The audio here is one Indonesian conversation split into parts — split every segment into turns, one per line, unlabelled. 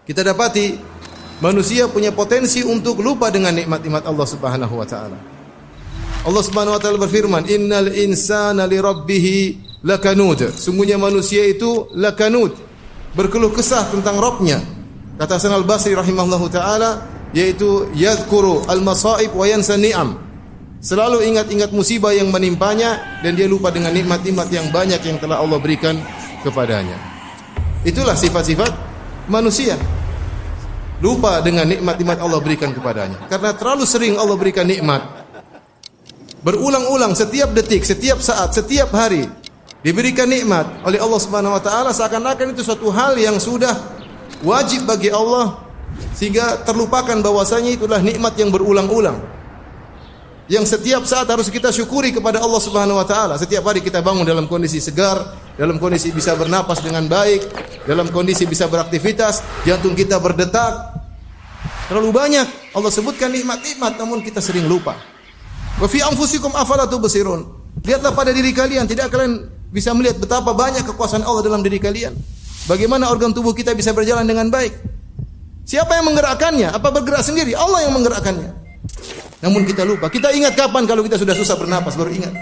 Kita dapati manusia punya potensi untuk lupa dengan nikmat-nikmat Allah Subhanahu wa taala. Allah Subhanahu wa taala berfirman, "Innal insana li rabbih lakanud." Sungguhnya manusia itu lakanud, berkeluh kesah tentang Rabbnya. Kata Hasan Al-Basri rahimahullahu taala, yaitu yadhkuru al-masaib wa yansa ni'am. Selalu ingat-ingat musibah yang menimpanya dan dia lupa dengan nikmat-nikmat yang banyak yang telah Allah berikan kepadanya. Itulah sifat-sifat manusia. Lupa dengan nikmat-nikmat Allah berikan kepadanya. Karena terlalu sering Allah berikan nikmat. Berulang-ulang setiap detik, setiap saat, setiap hari diberikan nikmat oleh Allah Subhanahu wa taala, seakan-akan itu suatu hal yang sudah wajib bagi Allah sehingga terlupakan bahwasanya itulah nikmat yang berulang-ulang. Yang setiap saat harus kita syukuri kepada Allah Subhanahu wa taala. Setiap hari kita bangun dalam kondisi segar, dalam kondisi bisa bernapas dengan baik, dalam kondisi bisa beraktivitas, jantung kita berdetak. Terlalu banyak Allah sebutkan nikmat-nikmat namun kita sering lupa. Wa fi anfusikum afala tubsirun. Lihatlah pada diri kalian, tidak kalian bisa melihat betapa banyak kekuasaan Allah dalam diri kalian. Bagaimana organ tubuh kita bisa berjalan dengan baik? Siapa yang menggerakkannya? Apa bergerak sendiri? Allah yang menggerakkannya. Namun kita lupa. Kita ingat kapan kalau kita sudah susah bernapas baru ingat.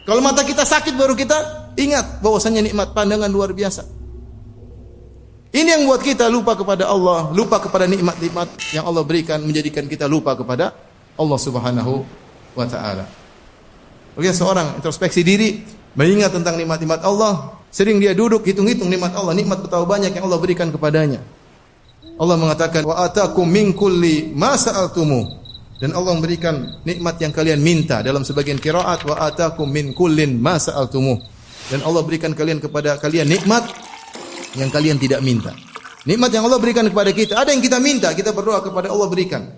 Kalau mata kita sakit baru kita ingat bahwasanya nikmat pandangan luar biasa. Ini yang buat kita lupa kepada Allah, lupa kepada nikmat-nikmat yang Allah berikan, menjadikan kita lupa kepada Allah Subhanahu wa taala. Oke, seorang introspeksi diri, mengingat tentang nikmat-nikmat Allah, sering dia duduk hitung-hitung nikmat Allah, nikmat betapa banyak yang Allah berikan kepadanya. Allah mengatakan wa atakum min kulli ma sa'altumu, dan Allah memberikan nikmat yang kalian minta. Dalam sebagian qiraat wa atakum min kullin ma sa'altumu, dan Allah berikan kepada kalian nikmat yang kalian tidak minta. Nikmat yang Allah berikan kepada kita, ada yang kita minta, kita berdoa kepada Allah berikan.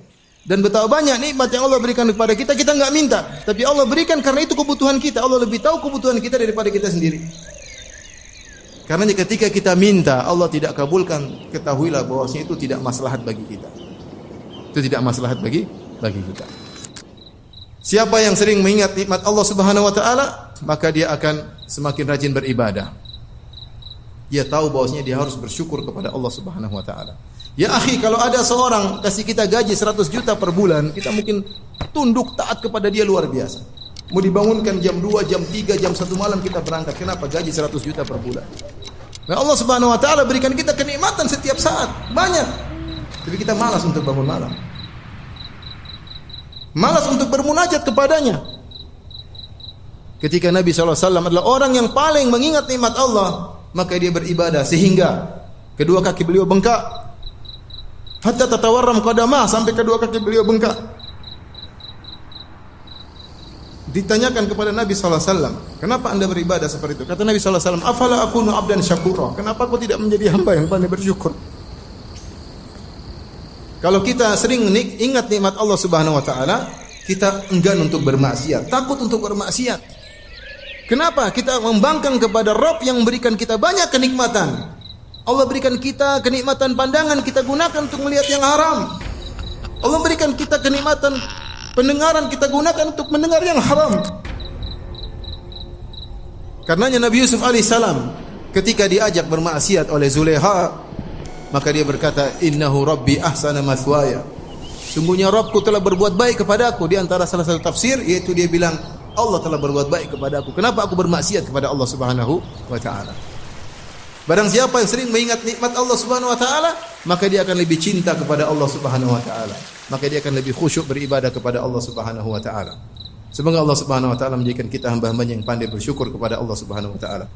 Dan betapa banyak nikmat yang Allah berikan kepada kita, kita enggak minta, tapi Allah berikan karena itu kebutuhan kita. Allah lebih tahu kebutuhan kita daripada kita sendiri. Karena ketika kita minta Allah tidak kabulkan, ketahuilah bahwasanya itu tidak maslahat bagi kita. Itu tidak maslahat bagi kita. Siapa yang sering mengingat nikmat Allah Subhanahu wa taala, maka dia akan semakin rajin beribadah. Dia tahu bahwasanya dia harus bersyukur kepada Allah Subhanahu wa taala. Ya akhi, kalau ada seorang kasih kita gaji 100 juta per bulan, kita mungkin tunduk taat kepada dia luar biasa. Mau dibangunkan jam 2, jam 3, jam 1 malam kita berangkat. Kenapa? Gaji 100 juta per bulan. Nah, Allah Subhanahu wa taala berikan kita kenikmatan setiap saat, banyak. Tapi kita malas untuk bangun malam. Malas untuk bermunajat kepadanya. Ketika Nabi SAW adalah orang yang paling mengingat nikmat Allah, maka dia beribadah sehingga kedua kaki beliau bengkak. Hatta tatawarram qadamah, sampai kedua kaki beliau bengkak. Ditanyakan kepada Nabi SAW, kenapa anda beribadah seperti itu? Kata Nabi SAW, afala akunu abdan syakura, kenapa aku tidak menjadi hamba yang pandai bersyukur? Kalau kita sering ingat nikmat Allah Subhanahu wa taala, kita enggan untuk bermaksiat, takut untuk bermaksiat. Kenapa? Kita membangkang kepada Rabb yang memberikan kita banyak kenikmatan. Allah berikan kita kenikmatan pandangan, kita gunakan untuk melihat yang haram. Allah berikan kita kenikmatan pendengaran, kita gunakan untuk mendengar yang haram. Karenanya Nabi Yusuf alaihissalam ketika diajak bermaksiat oleh Zulekha, maka dia berkata, innahu rabbi ahsana mathwaya, sungguhnya Rabbku telah berbuat baik kepadaku. Di antara salah satu tafsir yaitu dia bilang, Allah telah berbuat baik kepadaku, kenapa aku bermaksiat kepada Allah Subhanahu wa taala? Barang siapa yang sering mengingat nikmat Allah Subhanahu wa taala, maka dia akan lebih cinta kepada Allah Subhanahu wa taala. Maka dia akan lebih khusyuk beribadah kepada Allah Subhanahu wa taala. Semoga Allah Subhanahu wa taala menjadikan kita hamba-hambanya yang pandai bersyukur kepada Allah Subhanahu wa taala.